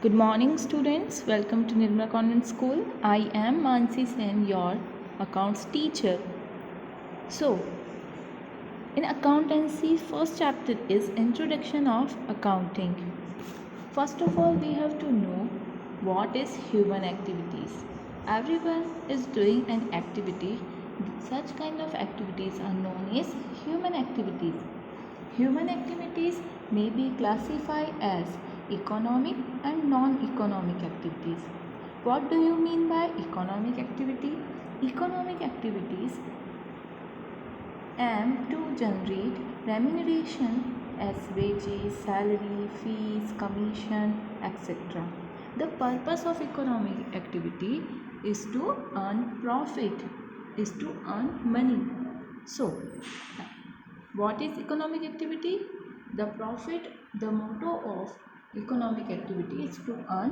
Good morning, students. Welcome to Nirmala Convent School. I am Mansi Sen, your accounts teacher. So, in accountancy, first chapter is Introduction of Accounting. First of all, we have to know what is human activities. Everyone is doing an activity. Such kind of activities are known as human activities. Human activities may be classified as economic and non-economic activities. What do you mean by economic activity? Economic activities aim to generate remuneration as wages, salary, fees, commission, etc. The purpose of economic activity is to earn profit, is to earn money. So, what is economic activity? The profit, the motto of economic activity is to earn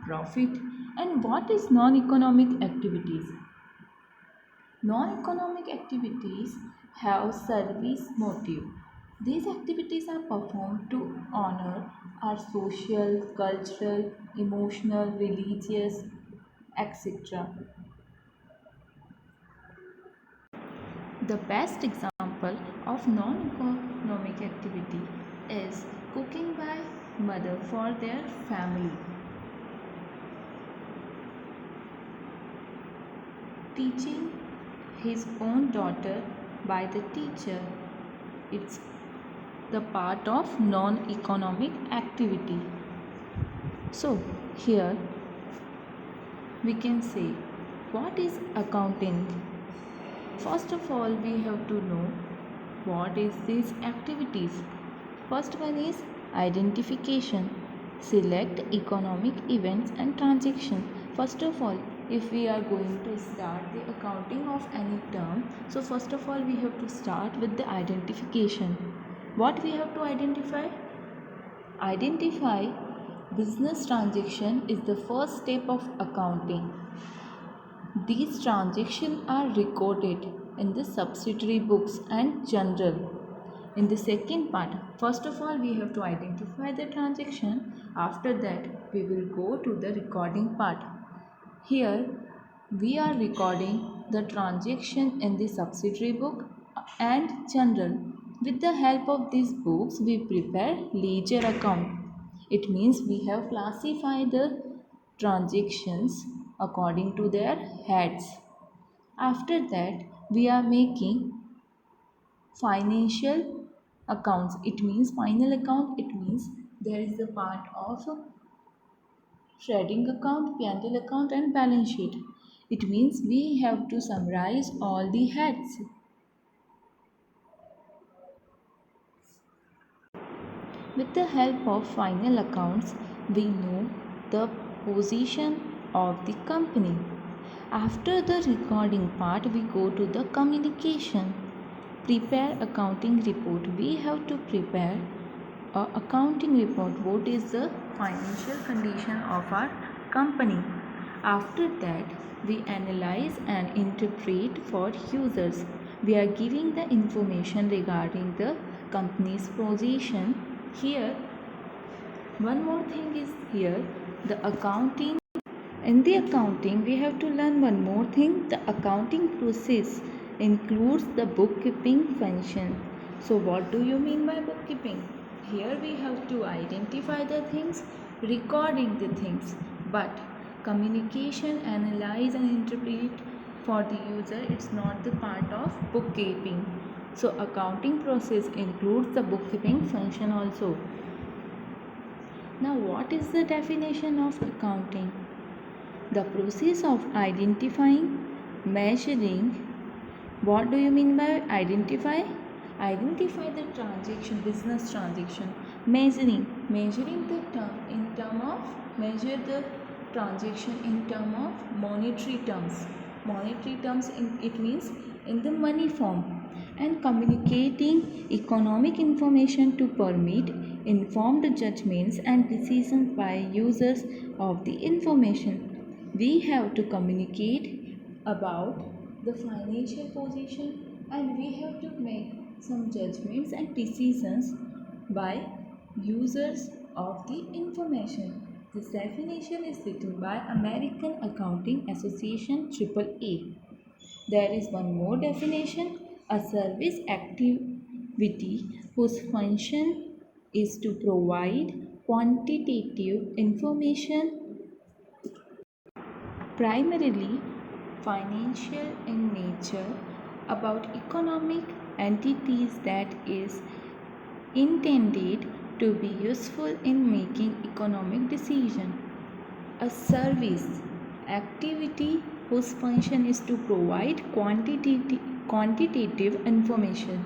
profit. And what is non-economic activities? Non-economic activities have service motive. These activities are performed to honor our social, cultural, emotional, religious, etc. The best example of non-economic activity is cooking by mother for their family. Teaching his own daughter by the teacher. It's the part of non-economic activity. So here we can say what is accounting. First of all, we have to know what is these activities. First one is identification. Select economic events and transactions. First of all, if we are going to start the accounting of any term, so first of all we have to start with the identification. What we have to identify? Identify business transaction is the first step of accounting. These transactions are recorded in the subsidiary books and journal. In the second part, first of all we have to identify the transaction. After that we will go to the recording part. Here we are recording the transaction in the subsidiary book and journal. With the help of these books we prepare ledger account. It means we have classified the transactions according to their heads. After that we are making financial accounts. It means final account. It means there is a part of trading account, P&L account and balance sheet. It means we have to summarize all the heads. With the help of final accounts, we know the position of the company. After the recording part, we go to the communication. Prepare accounting report. We have to prepare a accounting report. What is the financial condition of our company? After that, we analyze and interpret for users. We are giving the information regarding the company's position. Here, one more thing is here, the accounting. In the accounting, we have to learn one more thing. The accounting process includes the bookkeeping function. So what do you mean by bookkeeping? Here we have to identify the things, recording the things, but communication, analyze and interpret for the user, it's not the part of bookkeeping. So accounting process includes the bookkeeping function also. Now what is the definition of accounting? The process of identifying, measuring. What do you mean by identify? Identify the transaction, business transaction. Measuring the term in term of, measure the transaction in term of monetary terms. Monetary terms it means in the money form. And communicating economic information to permit informed judgments and decisions by users of the information. We have to communicate about the financial position and we have to make some judgments and decisions by users of the information. This definition is written by American Accounting Association AAA. There is one more definition, a service activity whose function is to provide quantitative information, primarily financial in nature, about economic entities that is intended to be useful in making economic decisions. A service activity whose function is to provide quantitative information.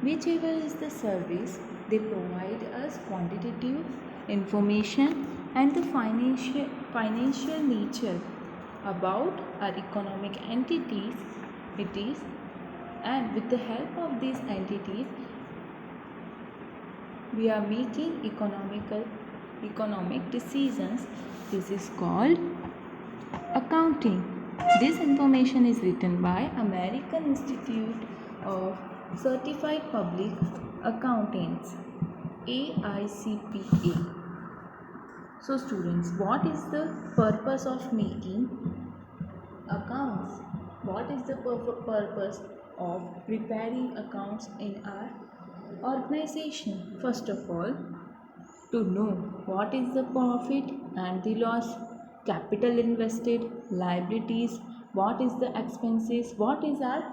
Whichever is the service, they provide us quantitative information and the financial nature about our economic entities. It is, and with the help of these entities, we are making economic decisions. This is called accounting. This information is written by American Institute of Certified Public Accountants, AICPA. So students, what is the purpose of making accounts? What is the purpose of preparing accounts in our organization? First of all, to know what is the profit and the loss, capital invested, liabilities, what is the expenses, what is our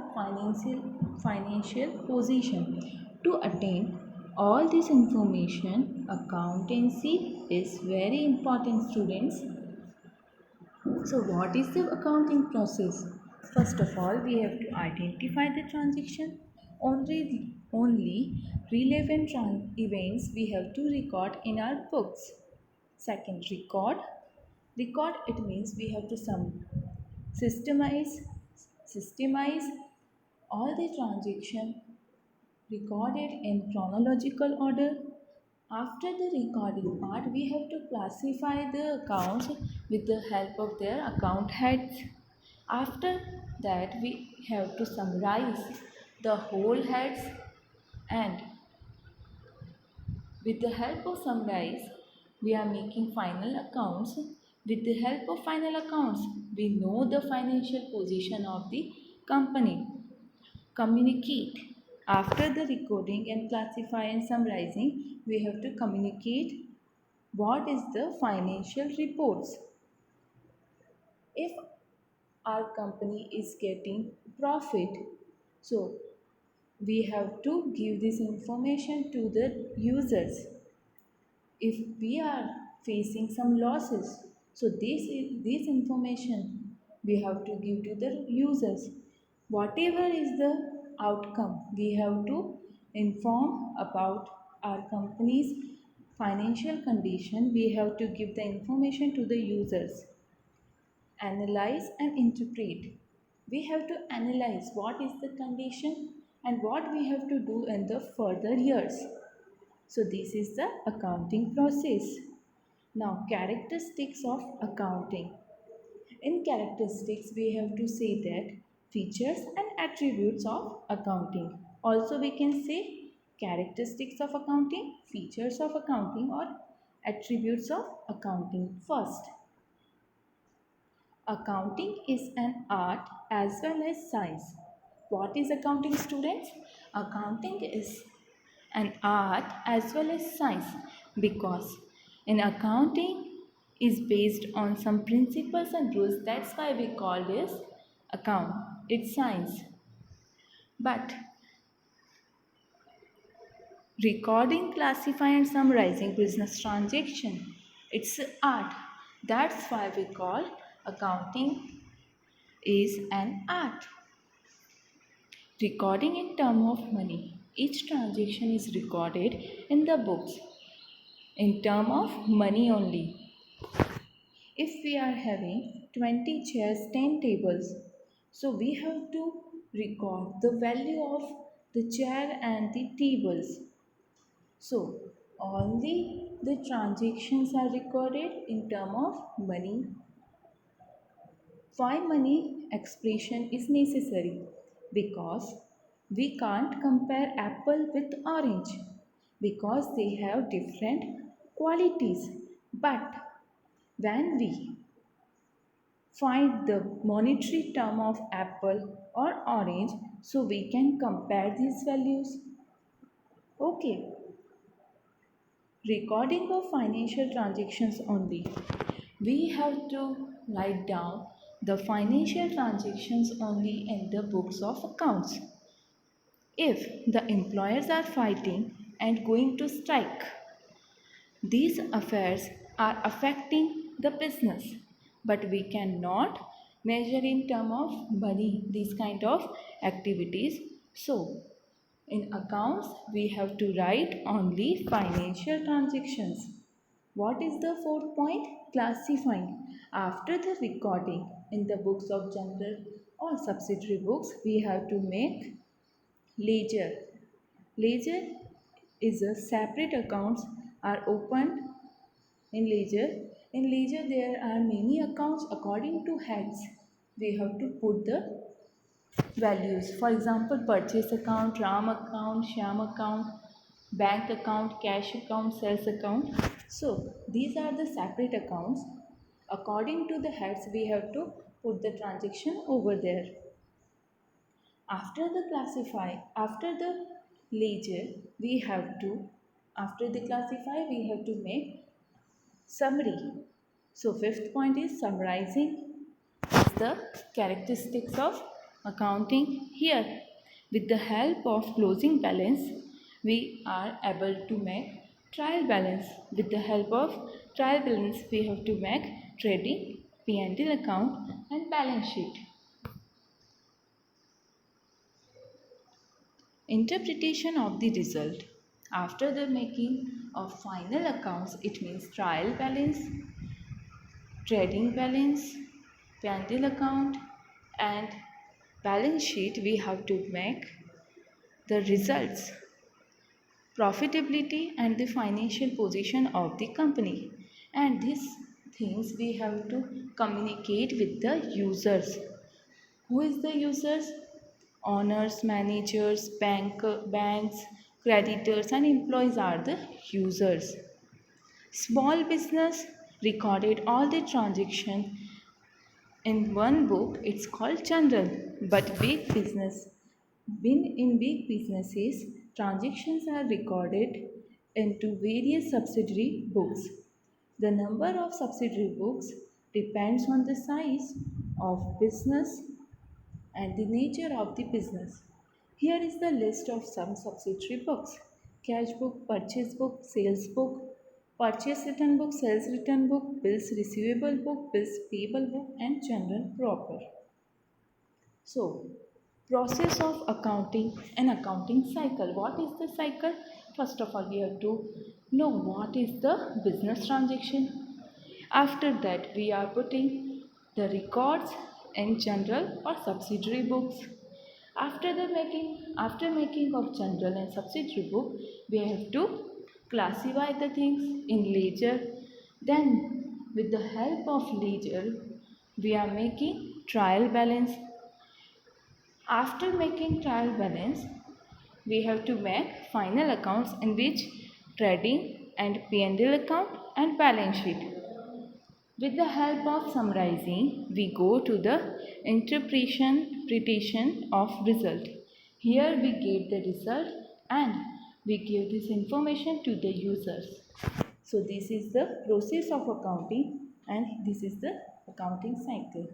financial position. To attain all this information, accountancy is very important, students. So what is the accounting process? First of all, we have to identify the transaction. Only relevant events we have to record in our books. Second, record. Record, it means we have to systemize systemize all the transaction recorded in chronological order. After the recording part, we have to classify the accounts with the help of their account heads. After that, we have to summarize the whole heads, and with the help of summarize, we are making final accounts. With the help of final accounts, we know the financial position of the company. Communicate. After the recording and classify and summarizing, we have to communicate what is the financial reports. If our company is getting profit, so we have to give this information to the users. If we are facing some losses, so this information we have to give to the users. Whatever is the outcome, we have to inform about our company's financial condition. We have to give the information to the users. Analyze and interpret. We have to analyze what is the condition and what we have to do in the further years. So this is the accounting process. Now, characteristics of accounting. In characteristics, we have to say that features and attributes of accounting. Also, we can say characteristics of accounting, features of accounting, or attributes of accounting. First, accounting is an art as well as science. What is accounting, students? Accounting is an art as well as science, because in accounting is based on some principles and rules. That's why we call this account. It's science. But recording, classifying and summarizing business transaction, it's art. That's why we call accounting is an art. Recording in terms of money. Each transaction is recorded in the books in terms of money only. If we are having 20 chairs, 10 tables, so we have to record the value of the chair and the tables. So only the transactions are recorded in terms of money. Why money expression is necessary? Because we can't compare apple with orange, because they have different qualities. But When we find the monetary term of apple or orange, so we can compare these values. Okay, recording of financial transactions only. We have to write down the financial transactions only in the books of accounts. If the employers are fighting and going to strike, these affairs are affecting the business, but we cannot measure in term of money these kind of activities. So, in accounts, we have to write only financial transactions. What is the fourth point? Classifying. After the recording in the books of general or subsidiary books, we have to make ledger. Ledger is a separate accounts are opened in ledger. In ledger, there are many accounts according to heads. We have to put the values. For example, purchase account, Ram account, Sham account, bank account, cash account, sales account. So these are the separate accounts. According to the heads, we have to put the transaction over there. After the ledger, we have to, after the classify, we have to make summary. So fifth point is summarizing is the characteristics of accounting here. With the help of closing balance, we are able to make trial balance. With the help of trial balance, we have to make trading, P&L account and balance sheet. Interpretation of the result. After the making of final accounts, it means trial balance, trading balance, P&L account and balance sheet. We have to make the results, profitability and the financial position of the company, and these things we have to communicate with the users. Who is the users? Owners, managers, banks, creditors and employees are the users. Small business recorded all the transaction in one book, it's called general. But in big businesses, transactions are recorded into various subsidiary books. The number of subsidiary books depends on the size of business and the nature of the business. Here is the list of some subsidiary books: cash book, purchase book, sales book, purchase return book, sales return book, bills receivable book, bills payable book, and general proper. So, process of accounting and accounting cycle. What is the cycle? First of all, we have to know what is the business transaction. After that, we are putting the records in general or subsidiary books. After making of general and subsidiary book, we have to classify the things in ledger. Then, with the help of ledger, we are making trial balance. After making trial balance, we have to make final accounts in which trading and P&L account and balance sheet. With the help of summarizing, we go to the interpretation of result. Here we give the result and we give this information to the users. So this is the process of accounting and this is the accounting cycle.